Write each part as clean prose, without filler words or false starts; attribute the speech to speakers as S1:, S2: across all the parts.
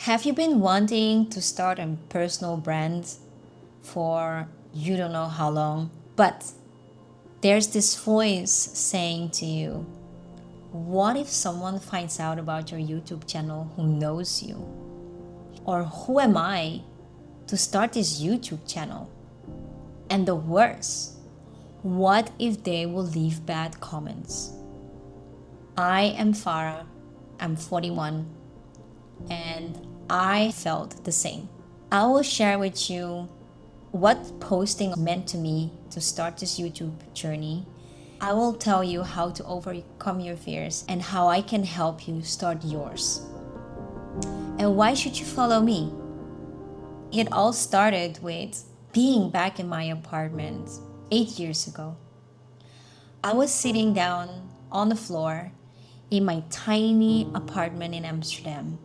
S1: Have you been wanting to start a personal brand for you don't know how long? But there's this voice saying to you, what if someone finds out about your YouTube channel who knows you? Or who am I to start this YouTube channel? And the worst, what if they will leave bad comments? I am Farah, I'm 41, and I felt the same. I will share with you what posting meant to me to start this YouTube journey. I will tell you how to overcome your fears and how I can help you start yours. And why should you follow me? It all started with being back in my apartment 8 years ago. I was sitting down on the floor in my tiny apartment in Amsterdam.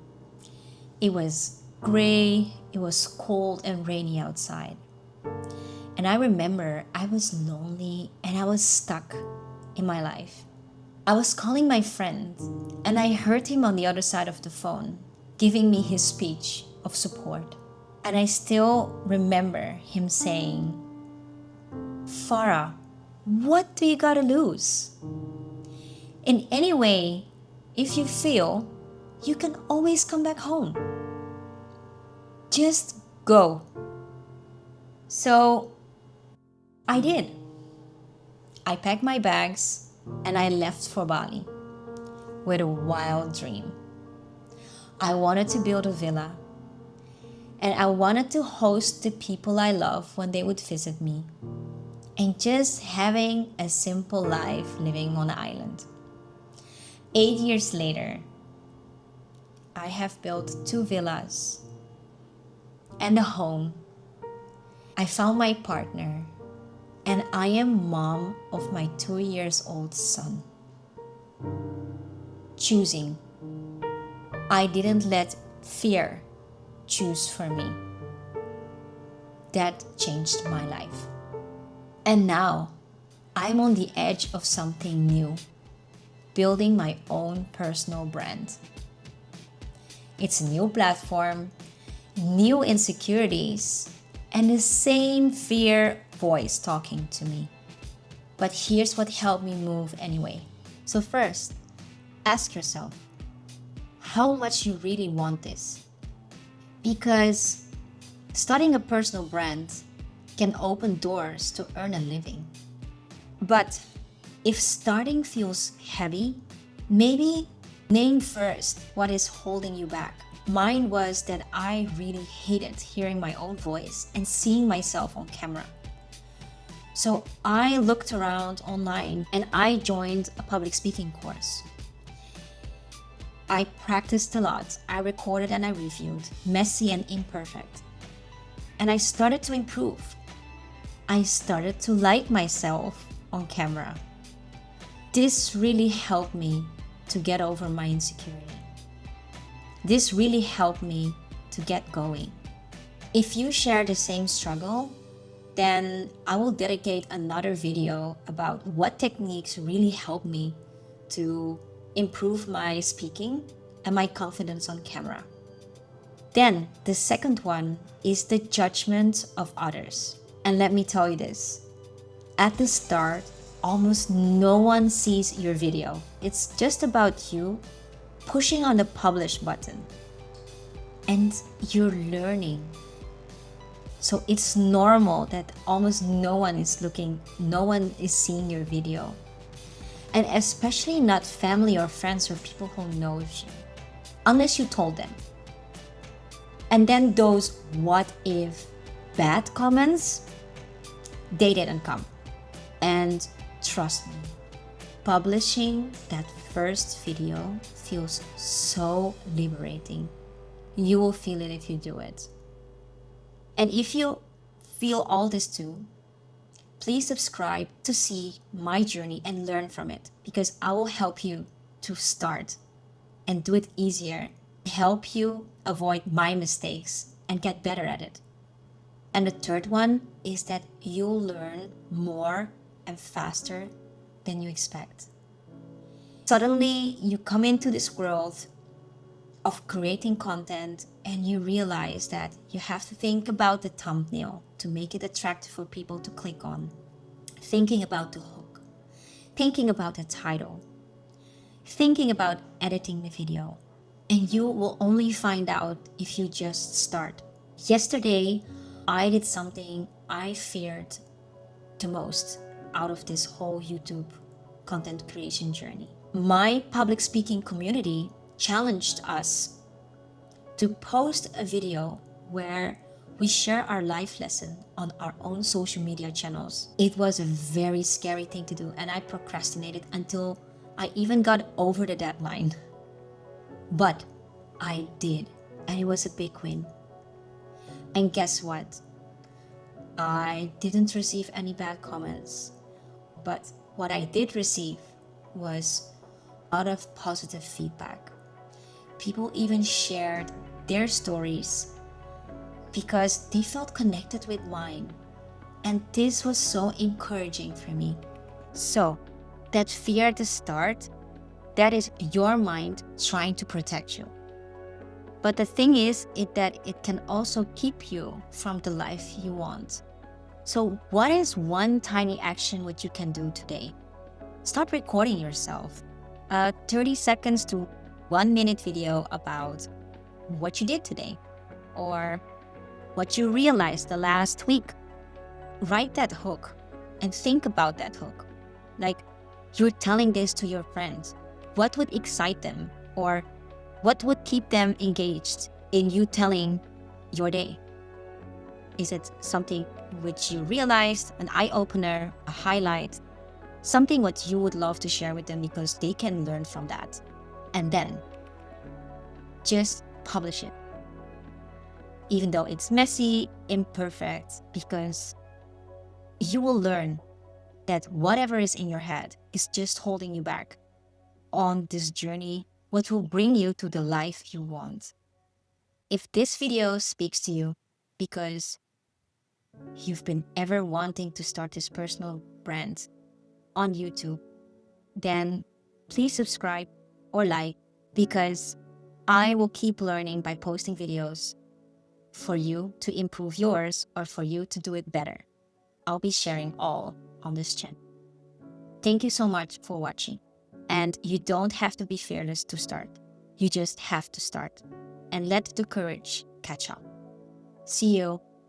S1: It was gray, it was cold and rainy outside. And I remember I was lonely and I was stuck in my life. I was calling my friend and I heard him on the other side of the phone giving me his speech of support. And I still remember him saying, Farah, what do you gotta lose? In any way, if you feel, you can always come back home. Just go. So I did. I packed my bags and I left for Bali with a wild dream. I wanted to build a villa and I wanted to host the people I love when they would visit me and just having a simple life living on an island. 8 years later, I have built 2 villas and a home. I found my partner and I am mom of my 2-year-old son. Choosing. I didn't let fear choose for me. That changed my life. And now I'm on the edge of something new, building my own personal brand. It's a new platform, new insecurities, and the same fear voice talking to me. But here's what helped me move anyway. So first, ask yourself, how much you really want this? Because starting a personal brand can open doors to earn a living. But if starting feels heavy, maybe name first what is holding you back. Mine was that I really hated hearing my own voice and seeing myself on camera. So I looked around online and I joined a public speaking course. I practiced a lot. I recorded and I reviewed, messy and imperfect. And I started to improve. I started to like myself on camera. This really helped me to get over my insecurity. This really helped me to get going. If you share the same struggle, then I will dedicate another video about what techniques really helped me to improve my speaking and my confidence on camera. Then the second one is the judgment of others. And let me tell you this, at the start, almost no one sees your video. It's just about you pushing on the publish button and you're learning. So it's normal that almost no one is looking, no one is seeing your video. And especially not family or friends or people who knows you, unless you told them. And then those what if bad comments, they didn't come. And trust me, publishing that first video feels so liberating. You will feel it if you do it. And if you feel all this too, please subscribe to see my journey and learn from it, because I will help you to start and do it easier, help you avoid my mistakes and get better at it. And the third one is that you'll learn more and faster than you expect. Suddenly, you come into this world of creating content, and you realize that you have to think about the thumbnail to make it attractive for people to click on, thinking about the hook, thinking about the title, thinking about editing the video. And you will only find out if you just start. Yesterday, I did something I feared the most out of this whole YouTube content creation journey. My public speaking community challenged us to post a video where we share our life lesson on our own social media channels. It was a very scary thing to do, and I procrastinated until I even got over the deadline. But I did, and it was a big win. And guess what? I didn't receive any bad comments, but what I did receive was a lot of positive feedback. People even shared their stories because they felt connected with mine. And this was so encouraging for me. So, that fear at the start, that is your mind trying to protect you. But the thing is that it can also keep you from the life you want. So what is one tiny action which you can do today? Start recording yourself. A 30 seconds to 1 minute video about what you did today or what you realized the last week. Write that hook and think about that hook. Like, you're telling this to your friends. What would excite them, or what would keep them engaged in you telling your day? Is it something which you realized, an eye-opener, a highlight, something what you would love to share with them because they can learn from that? And then just publish it. Even though it's messy, imperfect, because you will learn that whatever is in your head is just holding you back on this journey, what will bring you to the life you want. If this video speaks to you because you've been ever wanting to start this personal brand on YouTube, then please subscribe or like, because I will keep learning by posting videos for you to improve yours or for you to do it better. I'll be sharing all on this channel. Thank you so much for watching. And you don't have to be fearless to start. You just have to start and let the courage catch up. See you